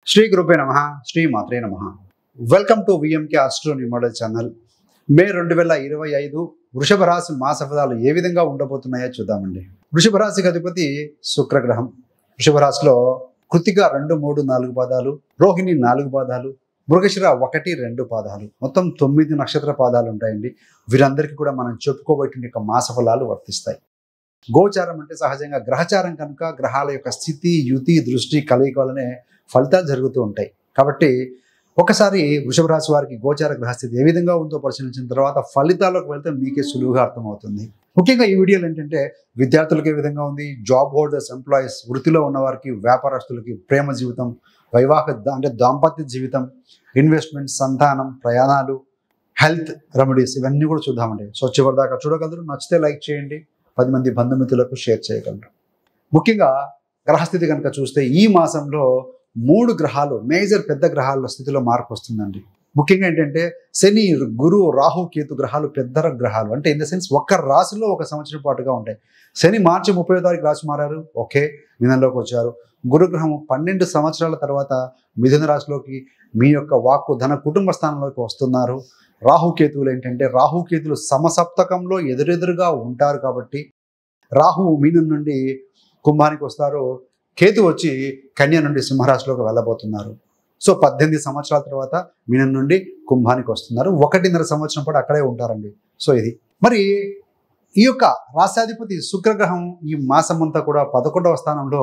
శ్రీ గురుపే నమః శ్రీ మాత్రే నమః. Welcome to VMK astro new model channel. May 2025 వృషభ రాశి మాస ఫలాలు ఏ విధంగా ఉండబోతున్నాయో చూద్దామండి. వృషభ రాశికి అధిపతి శుక్రగ్రహం. వృషభ రాశిలో కృతిక 2, 3, 4 పాదాలు, రోహిణి 4 పాదాలు, మృగశిర 1, 2 పాదాలు, మొత్తం 9 నక్షత్ర పాదాలు ఉంటాయండి. వీరందరికీ కూడా మనం చెప్పుకోబట్టిన మాస ఫలాలు వర్తిస్తాయి. గోచారం అంటే సహజంగా గ్రహచారం కనుక గ్రహాల యొక్క స్థితి, యుతి, దృష్టి కలయిక వల్లనే ఫలితాలు జరుగుతూ ఉంటాయి. కాబట్టి ఒకసారి వృషభ రాశి వారికి గోచార గ్రహస్థితి ఏ విధంగా ఉందో పరిశీలించిన తర్వాత ఫలితాలకు వెళ్తే మీకే సులువుగా అర్థమవుతుంది. ముఖ్యంగా ఈ వీడియోలు ఏంటంటే విద్యార్థులకు ఏ విధంగా ఉంది, జాబ్ హోల్డర్స్, ఎంప్లాయీస్, వృత్తిలో ఉన్న వారికి, వ్యాపారస్తులకి, ప్రేమ జీవితం, అంటే దాంపత్య జీవితం, ఇన్వెస్ట్మెంట్, సంతానం, ప్రయాణాలు, హెల్త్ రెమెడీస్ ఇవన్నీ కూడా చూద్దామండి. సో చివరి దాకా చూడగలరు. నచ్చితే లైక్ చేయండి, 10 మంది బంధుమిత్రులకు షేర్ చేయగలరు. ముఖ్యంగా గ్రహస్థితి కనుక చూస్తే ఈ మాసంలో 3 గ్రహాలు, మేజర్ పెద్ద గ్రహాల స్థితిలో మార్పు వస్తుందండి. ముఖ్యంగా ఏంటంటే శని, గురు, రాహు, కేతు గ్రహాలు పెద్ద గ్రహాలు. అంటే ఇన్ ద సెన్స్ ఒక్క రాశిలో ఒక సంవత్సరం పాటుగా ఉంటాయి. శని మార్చి 30వ తారీఖు రాశి మారారు, ఓకే, మిథునంలోకి వచ్చారు. గురుగ్రహం 12 సంవత్సరాల తర్వాత మిథున రాశిలోకి మీ యొక్క వాక్కు, ధన, కుటుంబ స్థానంలోకి వస్తున్నారు. రాహుకేతువులు ఏంటంటే రాహుకేతులు సమసప్తకంలో ఎదురెదురుగా ఉంటారు కాబట్టి రాహు మీనం నుండి కుంభానికి వస్తారు, కేతు వచ్చి కన్య నుండి సింహరాశిలోకి వెళ్ళబోతున్నారు. సో 18 సంవత్సరాల తర్వాత మీనం నుండి కుంభానికి వస్తున్నారు. 1.5 సంవత్సరం పాటు అక్కడే ఉంటారండి. సో ఇది మరి ఈ యొక్క రాశాధిపతి శుక్రగ్రహం ఈ మాసం అంతా కూడా 11వ స్థానంలో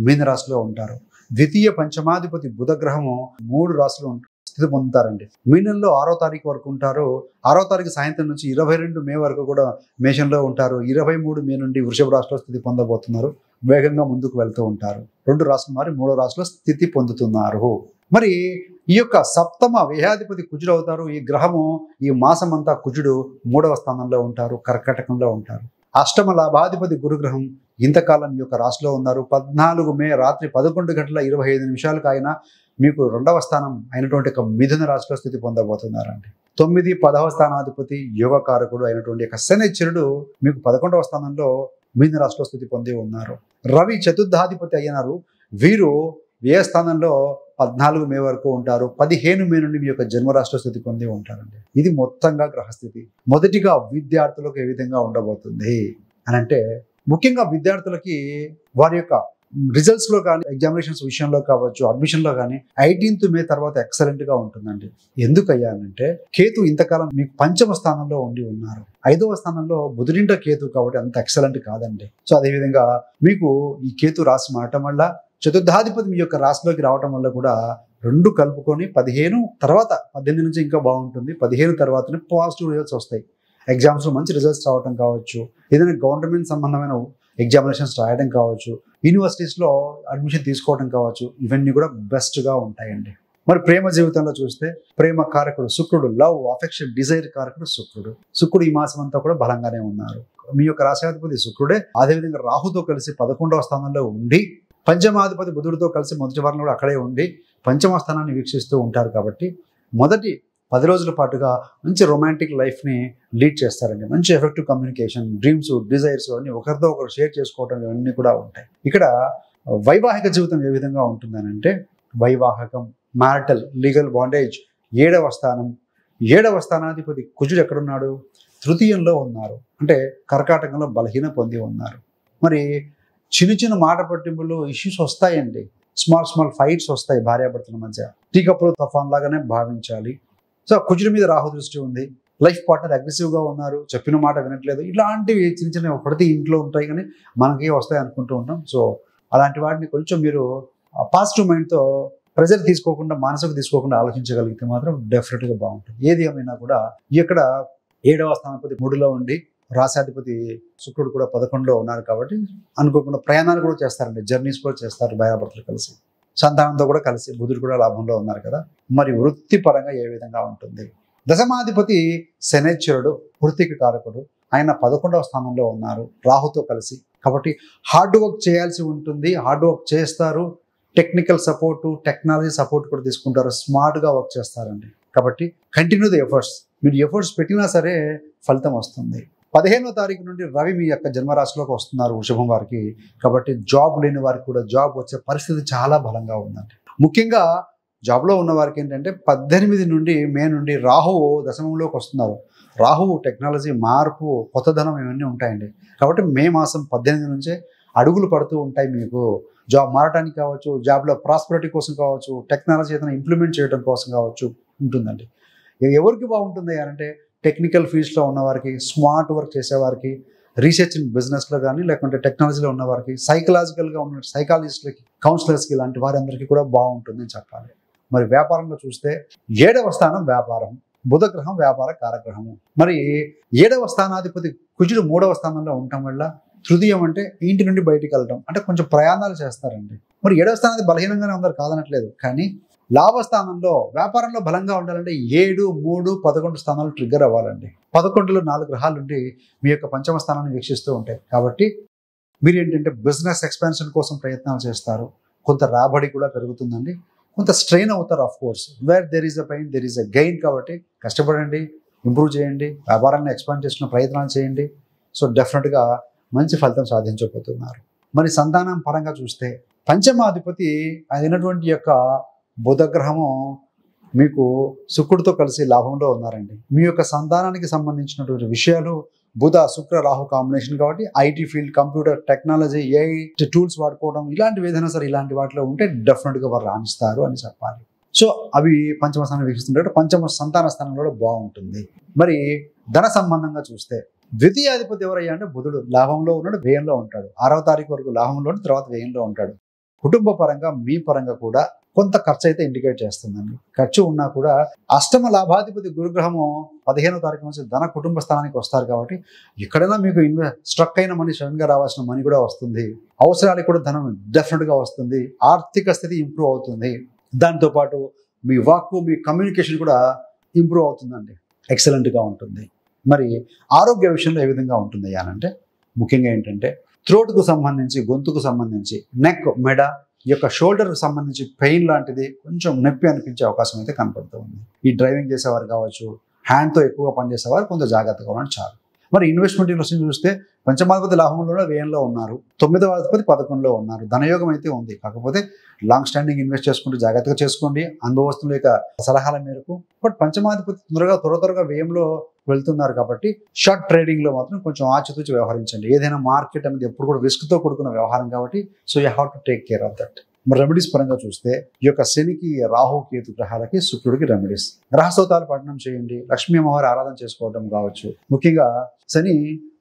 మీనరాశిలో ఉంటారు. ద్వితీయ పంచమాధిపతి బుధగ్రహము 3 రాశులు స్థితి పొందుతారండి. మీనంలో 6వ తారీఖు వరకు ఉంటారు. 6వ తారీఖు సాయంత్రం నుంచి 22 మే వరకు కూడా మేషంలో ఉంటారు. 23 మే నుండి వృషభ రాశిలో స్థితి పొందబోతున్నారు. వేగంగా ముందుకు వెళ్తూ ఉంటారు. 2 రాశులు మారి 3వ రాశిలో స్థితి పొందుతున్నారు. మరి ఈ యొక్క సప్తమ వ్యయాధిపతి కుజుడు అవుతారు. ఈ గ్రహము ఈ మాసం అంతా కుజుడు 3వ స్థానంలో ఉంటారు, కర్కటకంలో ఉంటారు. అష్టమ లాభాధిపతి గురుగ్రహం ఇంతకాలం ఈ యొక్క రాశిలో ఉన్నారు. 14 మే రాత్రి 11:25 ఆయన మీకు 2వ స్థానం అయినటువంటి మిథున రాశిలో స్థితి పొందబోతున్నారండి. 9, 10వ స్థానాధిపతి యోగకారకుడు అయినటువంటి శనిశ్చరుడు మీకు 11వ స్థానంలో మిథున రాశిలో స్థితి పొంది ఉన్నారు. రవి చతుర్థాధిపతి అయినారు. వీరు వ్యయ స్థానంలో 14 మే వరకు ఉంటారు. 15 మే నుండి మీ యొక్క జన్మరాశిలో స్థితి పొంది ఉంటారండి. ఇది మొత్తంగా గ్రహస్థితి. మొదటిగా విద్యార్థులకు ఏ విధంగా ఉండబోతుంది అని అంటే, ముఖ్యంగా విద్యార్థులకి వారి యొక్క రిజల్ట్స్లో కానీ, ఎగ్జామినేషన్స్ విషయంలో కావచ్చు, అడ్మిషన్లో కానీ 18th మే తర్వాత ఎక్సలెంట్గా ఉంటుందండి. ఎందుకయ్యా అంటే కేతు ఇంతకాలం మీకు 5వ స్థానంలో ఉండి ఉన్నారు. 5వ స్థానంలో బుధుడింట కేతు కాబట్టి అంత ఎక్సలెంట్ కాదండి. సో అదేవిధంగా మీకు ఈ కేతు రాశి మారటం వల్ల, చతుర్థాధిపతి మీ యొక్క రాశిలోకి రావటం వల్ల కూడా 2 కలుపుకొని 15 తర్వాత 18 నుంచి ఇంకా బాగుంటుంది. 15 తర్వాతనే పాజిటివ్ రిజల్ట్స్ వస్తాయి. ఎగ్జామ్స్లో మంచి రిజల్ట్స్ రావడం కావచ్చు, ఏదైనా గవర్నమెంట్ సంబంధమైన ఎగ్జామినేషన్స్ రాయడం కావచ్చు, యూనివర్సిటీస్లో అడ్మిషన్ తీసుకోవడం కావచ్చు, ఇవన్నీ కూడా బెస్ట్గా ఉంటాయండి. మరి ప్రేమ జీవితంలో చూస్తే ప్రేమ కారకుడు శుక్రుడు, లవ్, అఫెక్షన్, డిజైర్ కారకుడు శుక్రుడు ఈ మాసం అంతా కూడా బలంగానే ఉన్నారు. మీ యొక్క రాశాధిపతి శుక్రుడే. అదేవిధంగా రాహుతో కలిసి 11వ స్థానంలో ఉండి, పంచమాధిపతి బుధుడితో కలిసి మొదటి వారంలో కూడా అక్కడే ఉండి 5వ స్థానాన్ని వీక్షిస్తూ ఉంటారు. కాబట్టి మొదటి 10 రోజుల పాటుగా మంచి రొమాంటిక్ లైఫ్ని లీడ్ చేస్తారండి. మంచి ఎఫెక్టివ్ కమ్యూనికేషన్, డ్రీమ్స్, డిజైర్స్ అన్నీ ఒకరితో ఒకరు షేర్ చేసుకోవడం ఇవన్నీ కూడా ఉంటాయి. ఇక్కడ వైవాహిక జీవితం ఏ విధంగా ఉంటుందని అంటే, వైవాహకం, మ్యారిటల్, లీగల్ బాండేజ్, 7వ స్థానం. 7వ స్థానాధిపతి కుజుడు ఎక్కడున్నాడు? తృతీయంలో ఉన్నారు. అంటే కర్కాటకంలో బలహీన పొంది ఉన్నారు. మరి చిన్న మాట పట్టింపులు ఇష్యూస్ వస్తాయండి. స్మాల్ ఫైట్స్ వస్తాయి భార్యాభర్తల మధ్య. టీకప్పుడు తుఫాన్ లాగానే భావించాలి. సో కుజుడి మీద రాహు దృష్టి ఉంది. లైఫ్ పార్ట్నర్ అగ్రెసివ్గా ఉన్నారు, చెప్పిన మాట వినట్లేదు. ఇలాంటివి చిన్న ప్రతి ఇంట్లో ఉంటాయి, కానీ మనకి వస్తాయి అనుకుంటూ ఉంటాం. సో అలాంటి వాటిని కొంచెం మీరు పాజిటివ్ మైండ్తో ప్రెజర్ తీసుకోకుండా, మనసుకు తీసుకోకుండా ఆలోచించగలిగితే మాత్రం డెఫినెట్గా బాగుంటుంది. ఏది ఏమైనా కూడా ఇక్కడ 7వ స్థానాధిపతి 3లో ఉండి, రాశాధిపతి శుక్రుడు కూడా 11లో ఉన్నారు. కాబట్టి అనుకోకుండా ప్రయాణాలు కూడా చేస్తారండి, జర్నీస్ కూడా చేస్తారు భార్యాభర్తలు కలిసి. సంతానంతో కూడా కలిసి బుధుడు కూడా లాభంలో ఉన్నారు కదా. మరి వృత్తిపరంగా ఏ విధంగా ఉంటుంది? దశమాధిపతి శనిశ్చరుడు వృత్తికి కారకుడు. ఆయన 11వ స్థానంలో ఉన్నారు రాహుతో కలిసి. కాబట్టి హార్డ్ వర్క్ చేయాల్సి ఉంటుంది, హార్డ్ వర్క్ చేస్తారు. టెక్నికల్ సపోర్టు, టెక్నాలజీ సపోర్ట్ కూడా తీసుకుంటారు. స్మార్ట్గా వర్క్ చేస్తారండి. కాబట్టి కంటిన్యూ ది ఎఫర్ట్స్. మీరు ఎఫర్ట్స్ పెట్టినా సరే ఫలితం వస్తుంది. 15వ తారీఖు నుండి రవి మీ యొక్క జన్మరాశిలోకి వస్తున్నారు వృషభం వారికి. కాబట్టి జాబ్ లేని వారికి కూడా జాబ్ వచ్చే పరిస్థితి చాలా బలంగా ఉందండి. ముఖ్యంగా జాబ్లో ఉన్న వారికి ఏంటంటే 18 నుండి మే నుండి రాహువు దశమంలోకి వస్తున్నారు. రాహువు టెక్నాలజీ, మార్పు, కొత్తదనం ఇవన్నీ ఉంటాయండి. కాబట్టి మే మాసం 18 నుంచే అడుగులు పడుతూ ఉంటాయి. మీకు జాబ్ మారడానికి కావచ్చు, జాబ్లో ప్రాస్పరిటీ కోసం కావచ్చు, టెక్నాలజీ ఏదైనా ఇంప్లిమెంట్ చేయడం కోసం కావచ్చు ఉంటుందండి. ఎవరికి బాగుంటుంది అంటే టెక్నికల్ ఫీల్డ్స్లో ఉన్నవారికి, స్మార్ట్ వర్క్ చేసేవారికి, రీసెర్చ్ ఇన్ బిజినెస్లో కానీ లేకుంటే టెక్నాలజీలో ఉన్నవారికి, సైకలాజికల్గా ఉన్న సైకాలజిస్టులకి, కౌన్సిలర్స్కి ఇలాంటి వారందరికీ కూడా బాగుంటుందని చెప్పాలి. మరి వ్యాపారంలో చూస్తే 7వ స్థానం వ్యాపారం, బుధగ్రహం వ్యాపార కారగ్రహము. మరి 7వ స్థానాధిపతి కుజుడు 3వ స్థానంలో ఉండటం వల్ల తృతీయం అంటే ఇంటి నుండి బయటికి వెళ్ళడం, అంటే కొంచెం ప్రయాణాలు చేస్తారండి. మరి 7వ స్థానానికి బలహీనంగానే ఉన్నారు కాదనట్లేదు, కానీ లాభస్థానంలో వ్యాపారంలో బలంగా ఉండాలంటే 7, 3, 11 స్థానాలు ట్రిగ్గర్ అవ్వాలండి. 11లో 4 గ్రహాలు ఉండి మీ యొక్క పంచమ స్థానాన్ని వీక్షిస్తూ ఉంటాయి. కాబట్టి మీరు ఏంటంటే బిజినెస్ ఎక్స్పాన్షన్ కోసం ప్రయత్నాలు చేస్తారు. కొంత రాబడి కూడా పెరుగుతుందండి. కొంత స్ట్రెయిన్ అవుతారు. Of course where there is a pain there is a gain. కాబట్టి కష్టపడండి, ఇంప్రూవ్ చేయండి, వ్యాపారాన్ని ఎక్స్పాండ్ చేసుకునే ప్రయత్నాలు చేయండి. సో డెఫినెట్గా మంచి ఫలితం సాధించబోతున్నారు. మరి సంతానం పరంగా చూస్తే పంచమాధిపతి అయినటువంటి యొక్క బుధగ్రహము మీకు శుక్రుడితో కలిసి లాభంలో ఉన్నారండి. మీ యొక్క సంతానానికి సంబంధించినటువంటి విషయాలు బుధ, శుక్ర, రాహు కాంబినేషన్ కాబట్టి IT field, computer technology, AI tools వాడుకోవడం ఇలాంటివి ఏదైనా సరే ఇలాంటి వాటిలో ఉంటే డెఫినెట్గా వారు రాణిస్తారు అని చెప్పాలి. సో అవి పంచమ స్థానం వీక్షిస్తుంటే పంచమ సంతాన స్థానంలో కూడా బాగుంటుంది. మరి ధన సంబంధంగా చూస్తే ద్వితీయాధిపతి ఎవరయ్యా అంటే బుధుడు లాభంలో ఉన్నాడు, వ్యయంలో ఉంటాడు. 6వ తారీఖు వరకు లాభంలో ఉండి తర్వాత వ్యయంలో ఉంటాడు. కుటుంబ పరంగా మీ పరంగా కూడా కొంత ఖర్చు అయితే ఇండికేట్ చేస్తుందండి. ఖర్చు ఉన్నా కూడా అష్టమ లాభాధిపతి గురుగ్రహము 15వ తారీఖు నుంచి ధన కుటుంబ స్థానానికి వస్తారు. కాబట్టి ఎక్కడైనా మీకు స్ట్రక్ అయిన మనీ సడన్గా రావాల్సిన మనీ కూడా వస్తుంది. అవసరాలకు కూడా ధనం డెఫినెట్గా వస్తుంది. ఆర్థిక స్థితి ఇంప్రూవ్ అవుతుంది. దాంతోపాటు మీ వాక్కు, మీ కమ్యూనికేషన్ కూడా ఇంప్రూవ్ అవుతుందండి. ఎక్సలెంట్గా ఉంటుంది. మరి ఆరోగ్య విషయంలో ఏ విధంగా ఉంటుంది అంటే ముఖ్యంగా ఏంటంటే థ్రోట్కు సంబంధించి, గొంతుకు సంబంధించి, నెక్, మెడ, ఈ యొక్క షోల్డర్కి సంబంధించి పెయిన్ లాంటిది కొంచెం నొప్పి అనిపించే అవకాశం అయితే కనపడుతూ ఉంది. ఈ డ్రైవింగ్ చేసేవారు కావచ్చు, హ్యాండ్తో ఎక్కువగా పనిచేసేవారు కొంత జాగ్రత్తగా ఉండడం చాలు. మరి ఇన్వెస్ట్మెంట్ విషయం చూస్తే పంచమాధిపతి లాభంలో వ్యయంలో ఉన్నారు, 9వ అధిపతి 11లో ఉన్నారు. ధనయోగం అయితే ఉంది. కాకపోతే లాంగ్ స్టాండింగ్ ఇన్వెస్ట్ చేసుకుంటూ జాగ్రత్తగా చేసుకోండి అనుభవస్తుల యొక్క సలహాల మేరకు. బట్ పంచమాధిపతి త్వరగా వ్యయంలో వెళ్తున్నారు కాబట్టి షార్ట్ ట్రేడింగ్లో మాత్రం కొంచెం ఆచితూచి వ్యవహరించండి. ఏదైనా మార్కెట్ అనేది ఎప్పుడు కూడా రిస్క్తో కూడుకున్న వ్యవహారం కాబట్టి so you have to take care of that. మరి రెమెడీస్ పరంగా చూస్తే ఈ యొక్క శనికి, రాహు, కేతు గ్రహాలకి, శుక్రుడికి రెమెడీస్, గ్రహస్తోతాలు పఠనం చేయండి, లక్ష్మీ అమ్మవారి ఆరాధన చేసుకోవడం కావచ్చు. ముఖ్యంగా శని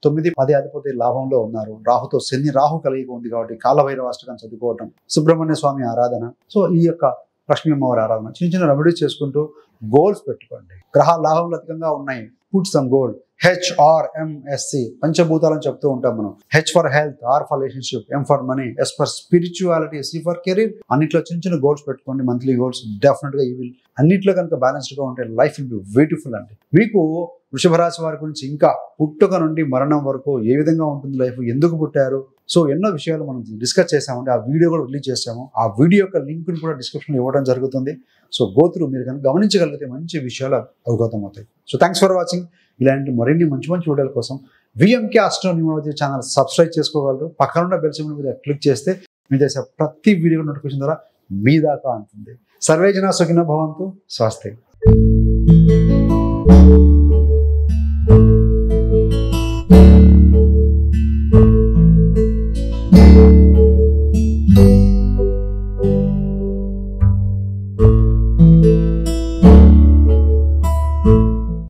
9, 10 అధిపతి లాభంలో ఉన్నారు. రాహుతో శని రాహు కలిగి ఉంది కాబట్టి కాలభైరవాష్టకం చదువుకోవటం, సుబ్రహ్మణ్య స్వామి ఆరాధన, సో ఈ యొక్క లక్ష్మీ అమ్మవారి ఆరాధన చిన్న చిన్న రెమెడీస్ చేసుకుంటూ గోల్స్ పెట్టుకోండి. గ్రహాల లాభంలో అధికంగా ఉన్నాయి. Put some goal. HRMSC పంచభూతాలని చెప్తూ ఉంటాం మనం. H for health, R for relationship, M for money, S for spirituality, C for career. అన్నిట్లో చిన్న చిన్న గోల్స్ పెట్టుకోండి, మంత్లీ గోల్స్. డెఫినెట్గా ఈ విల్ అన్నిట్లో కనుక బ్యాలెన్స్డ్గా ఉంటే లైఫ్ విల్ బి బ్యూటిఫుల్ అండి. మీకు వృషభ రాశి వారి గురించి ఇంకా పుట్టుక నుండి మరణం వరకు ఏ విధంగా ఉంటుంది లైఫ్, ఎందుకు పుట్టారు, సో ఎన్నో విషయాలు మనం డిస్కస్ చేసామండి. ఆ వీడియో కూడా రిలీజ్ చేసాము. ఆ వీడియో యొక్క లింక్ని కూడా డిస్క్రిప్షన్లో ఇవ్వడం జరుగుతుంది. సో గోత్రు మీరు కనుక గమనించగలిగితే మంచి విషయాలు అవగతం అవుతాయి. So thanks for watching. ఇలాంటి మరిన్ని మంచి వీడియోల కోసం విఎంకే ఆస్ట్రోన్యూమాలజీ ఛానల్ సబ్స్క్రైబ్ చేసుకోగలరు. పక్కన ఉన్న బెల్ సింబల్ మీద క్లిక్ చేస్తే మీరు చేసే ప్రతి వీడియో నోటిఫికేషన్ ద్వారా మీ దాకా ఉంటుంది. సర్వే జనా సుఖినో భవంతు. స్వస్తి.